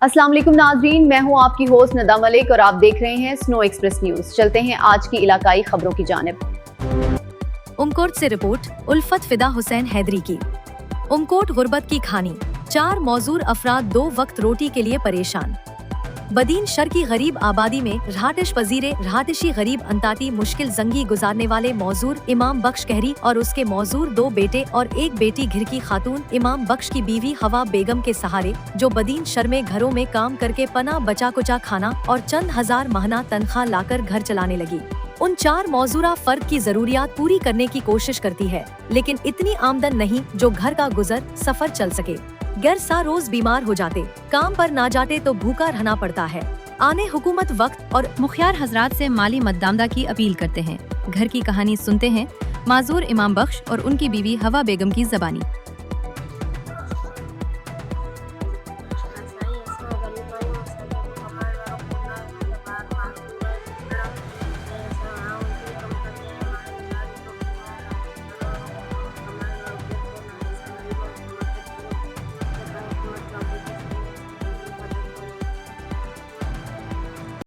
अस्सलाम वालेकुम नाजरीन, मैं हूं आपकी होस्ट नदा मलिक और आप देख रहे हैं स्नो एक्सप्रेस न्यूज। चलते हैं आज की इलाकाई खबरों की जानिब। उमकोट से रिपोर्ट उल्फत फिदा हुसैन हैदरी की। उमकोट गुर्बत की खानी, 4 मौजूर अफराद 2 वक्त रोटी के लिए परेशान। बदीन शर की गरीब आबादी में रहाटिश पजीरे रहाटिशी गरीब अंताती मुश्किल जंगी गुजारने वाले मौजूर इमाम बख्श कहरी और उसके मौजूर 2 बेटे और 1 बेटी घर की खातून इमाम बख्श की बीवी हवा बेगम के सहारे जो बदीन शर में घरों में काम करके पना बचा कुचा खाना और चंद हजार महना तनख्वाह लाकर घर चलाने लगी। उन 4 मौजूरा फर्द की जरूरियात पूरी करने की कोशिश करती है, लेकिन इतनी आमदन नहीं जो घर का गुजर सफर चल सके। गैर सा रोज बीमार हो जाते, काम पर ना जाते तो भूखा रहना पड़ता है। आने हुकूमत वक्त और मुखियार हजरात से माली मद्दामदा की अपील करते हैं। घर की कहानी सुनते हैं माजूर इमाम बख्श और उनकी बीवी हवा बेगम की ज़बानी।